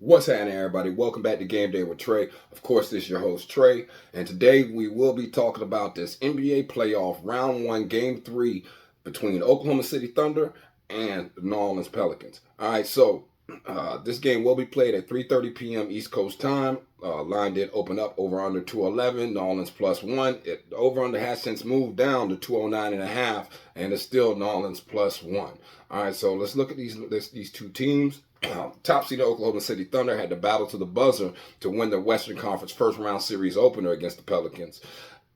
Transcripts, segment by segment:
What's happening, everybody? Welcome back to Game Day with Trey. Of course, this is your host, Trey. And today we will be talking about this NBA playoff round one, game three between Oklahoma City Thunder and the New Orleans Pelicans. All right, so this game will be played at 3:30 p.m. East Coast time. Line did open up over under 211, New Orleans +1. The over under has since moved down to 209.5, and it's still New Orleans +1. All right, so let's look at these two teams. Top seed Oklahoma City Thunder had to battle to the buzzer to win their Western Conference first round series opener against the Pelicans.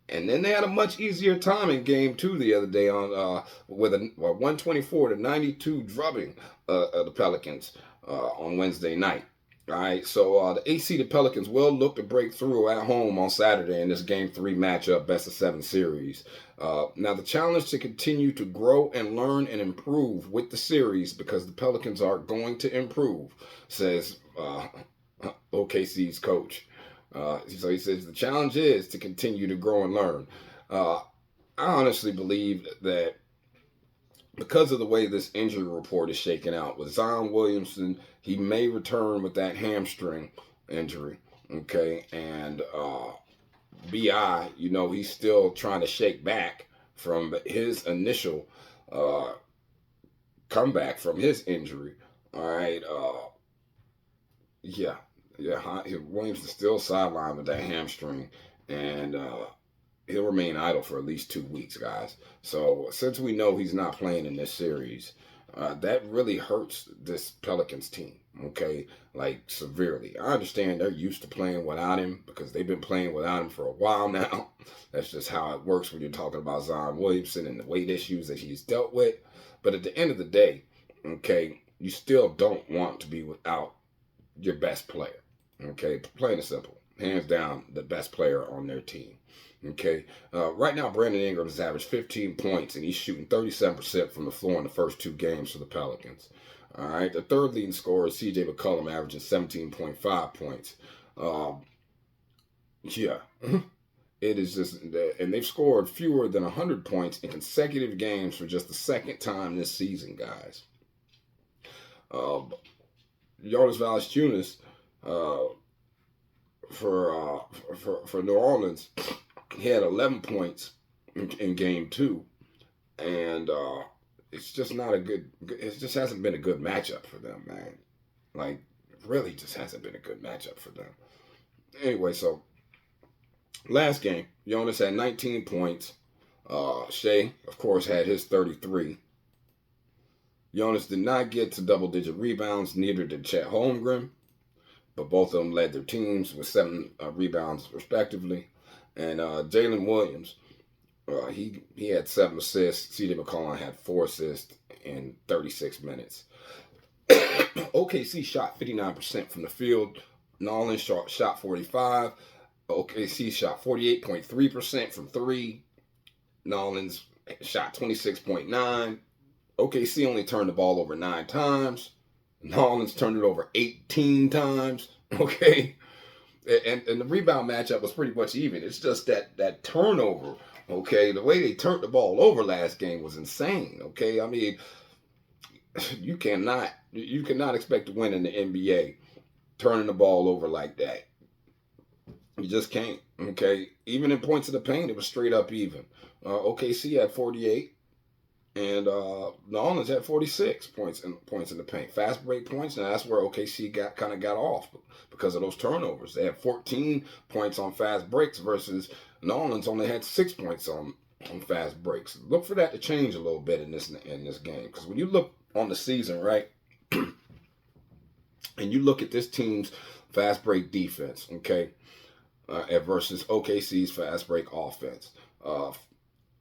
And then they had a much easier time in game two the other day on with a 124 to 92 drubbing of the Pelicans on Wednesday night. All right, so the eight-seeded Pelicans will look to break through at home on Saturday in this Game 3 matchup, best of seven series. Now, the challenge to continue to grow and learn and improve with the series, because the Pelicans are going to improve, says OKC's coach. So he says the challenge is to continue to grow and learn. I honestly believe that because of the way this injury report is shaking out, with Zion Williamson, he may return with that hamstring injury. Okay, and BI, he's still trying to shake back from his initial comeback from his injury. All right, yeah, Williams is still sidelined with that hamstring, and he'll remain idle for at least 2 weeks, guys. So since we know he's not playing in this series, that really hurts this Pelicans team, okay? Like, severely. I understand they're used to playing without him because they've been playing without him for a while now. That's just how it works when you're talking about Zion Williamson and the weight issues that he's dealt with. But at the end of the day, okay, you still don't want to be without your best player, okay? Plain and simple. Hands down, the best player on their team. Okay, right now Brandon Ingram has averaged 15 points, and he's shooting 37% from the floor in the first two games for the Pelicans. All right, the third leading scorer is C.J. McCollum, averaging 17.5 points. Yeah, it is just, and they've scored fewer than 100 points in consecutive games for just the second time this season, guys. Jonas Valanciunas for New Orleans, he had 11 points in game two, and it's just not a good. It just hasn't been a good matchup for them, man. Like, really, just hasn't been a good matchup for them. Anyway, so last game, Jonas had 19 points. Shea, of course, had his 33. Jonas did not get to double-digit rebounds. Neither did Chet Holmgren, but both of them led their teams with 7 rebounds respectively. And Jalen Williams, he had 7 assists. C.J. McCollum had 4 assists in 36 minutes. OKC shot 59% from the field. New Orleans shot 45. OKC shot 48.3% from 3. New Orleans shot 26.9. OKC only turned the ball over 9 times. New Orleans turned it over 18 times. Okay. And the rebound matchup was pretty much even. It's just that turnover, okay? The way they turned the ball over last game was insane, okay? I mean, you cannot expect to win in the NBA turning the ball over like that. You just can't, okay? Even in points of the paint, it was straight up even. OKC had 48, and New Orleans had 46 points in the paint. Fast break points, and that's where OKC got off because of those turnovers. They had 14 points on fast breaks versus New Orleans only had 6 points on fast breaks. Look for that to change a little bit in this game, because when you look on the season, right, and you look at this team's fast break defense, okay, versus OKC's fast break offense.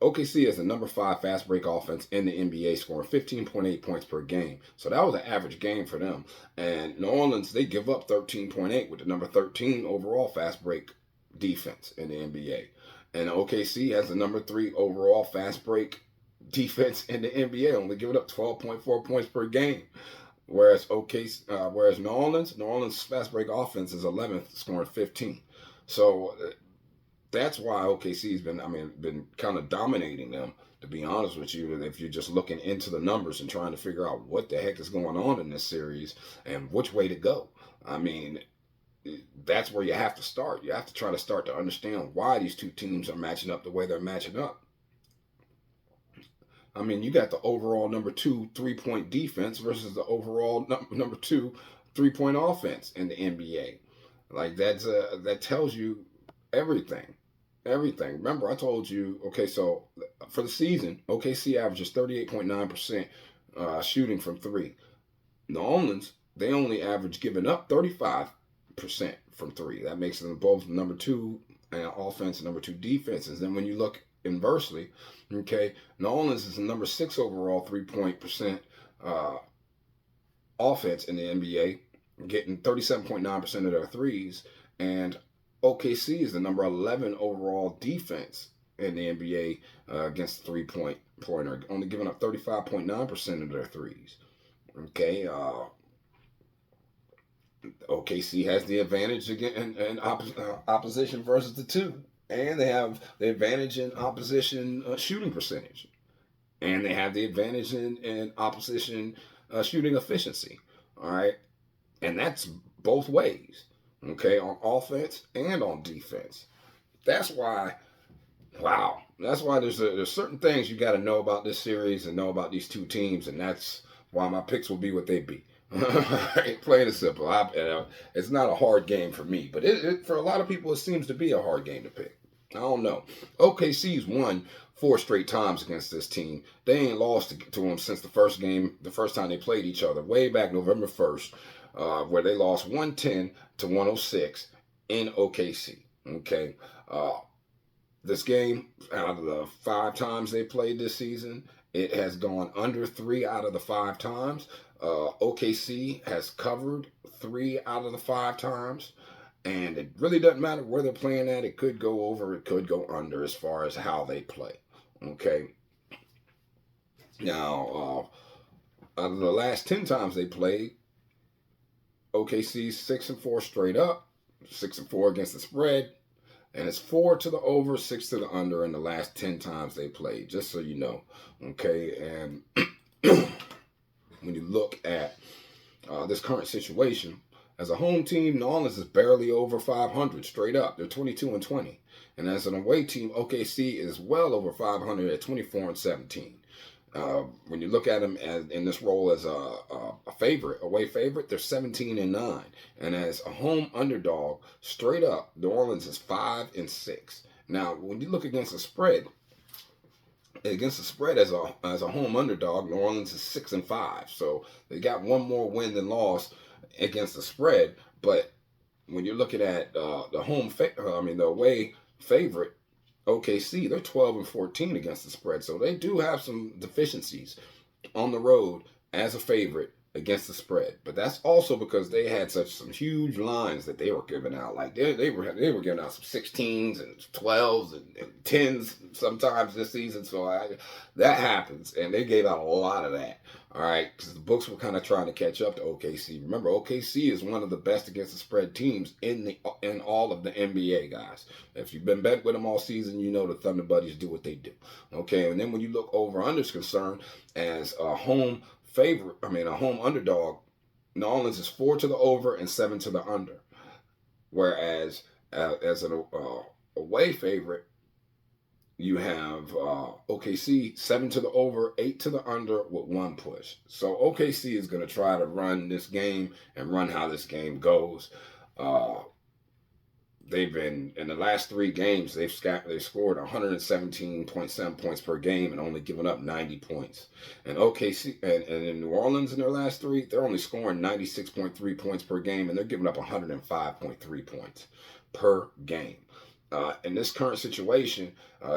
OKC is the number 5 fast break offense in the NBA, scoring 15.8 points per game. So that was an average game for them. And New Orleans, they give up 13.8 with the number 13 overall fast break defense in the NBA. And OKC has the number 3 overall fast break defense in the NBA, only giving up 12.4 points per game. Whereas New Orleans fast break offense is 11th, scoring 15. So that's why OKC's been kind of dominating them, to be honest with you, if you're just looking into the numbers and trying to figure out what the heck is going on in this series and which way to go. I mean, that's where you have to start. You have to try to start to understand why these two teams are matching up the way they're matching up. I mean, you got the overall number 2 3-point defense versus the overall number 2 3-point offense in the NBA. Like that tells you everything. Everything. Remember, I told you. Okay, so for the season, OKC averages 38.9% shooting from three. New Orleans, they only average giving up 35% from three. That makes them both number 2 offense and number 2 defenses. Then when you look inversely, okay, New Orleans is the number 6 overall 3-point percent offense in the NBA, getting 37.9% of their threes, and OKC is the number 11 overall defense in the NBA against the 3-point pointer, only giving up 35.9% of their threes. Okay, OKC has the advantage in opposition versus the 2, and they have the advantage in opposition shooting percentage, and they have the advantage in opposition shooting efficiency. All right, and that's both ways. Okay, on offense and on defense. That's why, wow, that's why there's certain things you got to know about this series and know about these two teams, and that's why my picks will be what they be. Plain and simple. It's not a hard game for me, but for a lot of people, it seems to be a hard game to pick. I don't know. OKC's won 4 straight times against this team. They ain't lost to them since the first time they played each other, way back November 1st. Where they lost 110 to 106 in OKC. Okay, this game, out of the 5 times they played this season, it has gone under 3 out of the 5 times. OKC has covered 3 out of the 5 times, and it really doesn't matter where they're playing at. It could go over, it could go under as far as how they play. Okay. Now, out of the last 10 times they played, OKC's 6-4 straight up, 6-4 against the spread, and it's 4 to the over, 6 to the under in the last 10 times they played, just so you know. Okay, and when you look at this current situation, as a home team, New Orleans is barely over 500 straight up. They're 22-20. And as an away team, OKC is well over 500 at 24-17. When you look at them in this role as a away favorite, they're 17-9, and as a home underdog, straight up, New Orleans is 5-6. Now, when you look against the spread as a home underdog, New Orleans is 6-5. So they got one more win than loss against the spread. But when you're looking at the away favorite, OKC, they're 12-14 against the spread, so they do have some deficiencies on the road as a favorite against the spread. But that's also because they had some huge lines that they were giving out. Like they were giving out some 16s and 12s and 10s sometimes this season. So that happens, and they gave out a lot of that. All right, because the books were kind of trying to catch up to OKC. Remember, OKC is one of the best against the spread teams in all of the NBA, guys. If you've been bet with them all season, you know the Thunder Buddies do what they do. Okay, and then when you look over under is concerned, as a home underdog, New Orleans is 4 to the over and 7 to the under. Whereas as an away favorite, you have OKC 7 to the over, 8 to the under with 1 push. So OKC is going to try to run this game and run how this game goes. They've been, in the last 3 games, they've scored 117.7 points per game and only given up 90 points. And OKC and in New Orleans in their last 3, they're only scoring 96.3 points per game, and they're giving up 105.3 points per game. In this current situation,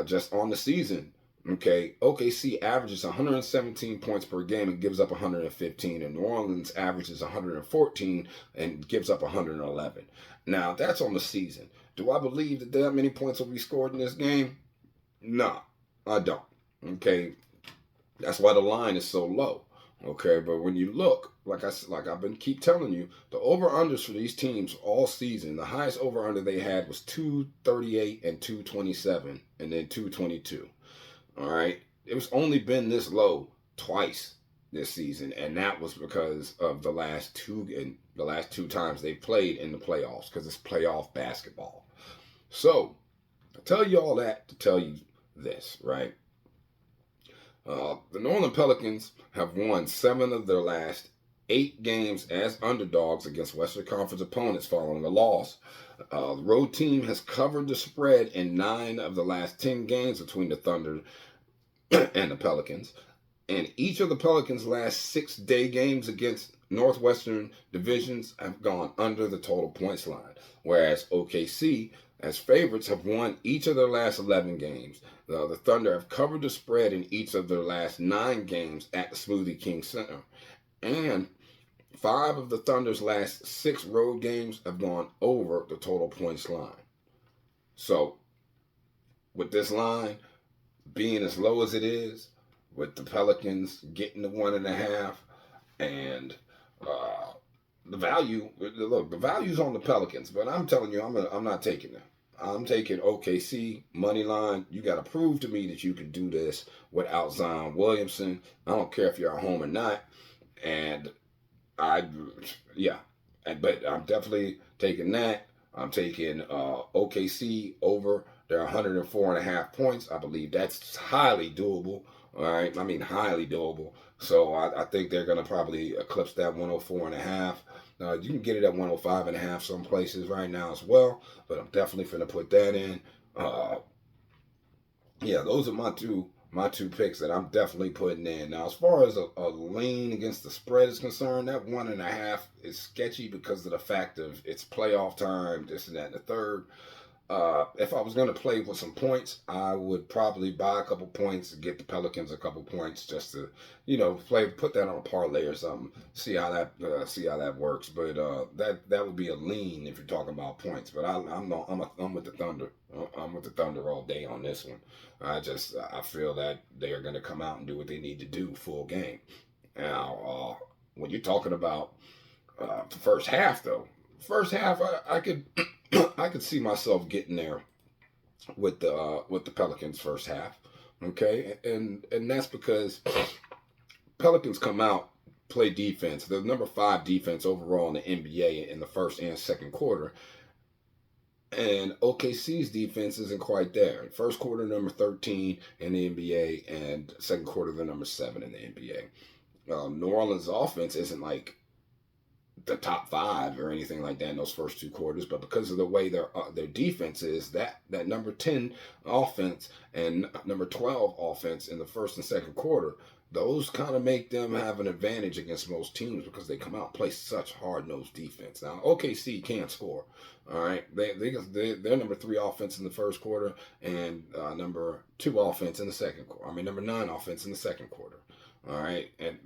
just on the season, okay, OKC averages 117 points per game and gives up 115, and New Orleans averages 114 and gives up 111. Now, that's on the season. Do I believe that many points will be scored in this game? No, I don't. Okay, that's why the line is so low. Okay, but when you look, like I've been keep telling you, the over-unders for these teams all season, the highest over-under they had was 238 and 227, and then 222. All right, it was only been this low twice this season, and that was because of the last two times they played in the playoffs, because it's playoff basketball. So I tell you all that to tell you this, right? The New Orleans Pelicans have won 7 of their last 8 games as underdogs against Western Conference opponents following a loss. The road team has covered the spread in 9 of the last 10 games between the Thunder and the Pelicans. And each of the Pelicans' last 6-day games against Northwestern divisions have gone under the total points line, whereas OKC, as favorites, have won each of their last 11 games. The Thunder have covered the spread in each of their last 9 games at the Smoothie King Center. And 5 of the Thunder's last 6 road games have gone over the total points line. So, with this line being as low as it is, with the Pelicans getting the 1.5, and the value's on the Pelicans, but I'm telling you, I'm not taking them. I'm taking OKC money line. You got to prove to me that you can do this without Zion Williamson. I don't care if you're at home or not. And but I'm definitely taking that. I'm taking OKC over their 104.5 points. I believe that's highly doable. All right, I mean highly doable. So I think they're going to probably eclipse that 104.5. You can get it at 105.5 some places right now as well, but I'm definitely going to put that in. Those are my two picks that I'm definitely putting in. Now, as far as a lean against the spread is concerned, that 1.5 is sketchy because of the fact of it's playoff time, this and that and the third. If I was going to play with some points, I would probably buy a couple points and get the Pelicans a couple points just to, put that on a parlay or something. See how that works. But that would be a lean if you're talking about points. But I'm with the Thunder. I'm with the Thunder all day on this one. I feel that they are going to come out and do what they need to do full game. Now, when you're talking about the first half, though, I could. I could see myself getting there with the Pelicans first half, okay, and that's because Pelicans come out, play defense. They're number 5 defense overall in the NBA in the first and second quarter, and OKC's defense isn't quite there. First quarter, number 13 in the NBA, and second quarter, they're number 7 in the NBA. New Orleans' offense isn't like the top 5 or anything like that in those first 2 quarters, but because of the way their defense is, that number 10 offense and number 12 offense in the first and second quarter, those kind of make them have an advantage against most teams because they come out and play such hard-nosed defense. Now, OKC can't score, all right? They're number 3 offense in the first quarter and number 2 offense in the second quarter. Number 9 offense in the secand quarter, all right? And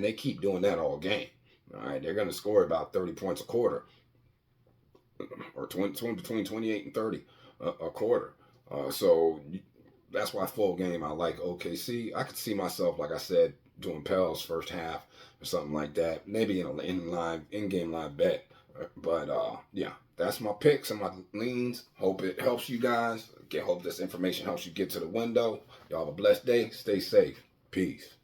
they keep doing that all game. All right, they're going to score about 30 points a quarter, or between 28 and 30 a quarter. So that's why full game I like OKC. I could see myself, like I said, doing Pels first half or something like that. Maybe in an in-game live bet. But that's my picks and my leans. Hope it helps you guys. Hope this information helps you get to the window. Y'all have a blessed day. Stay safe. Peace.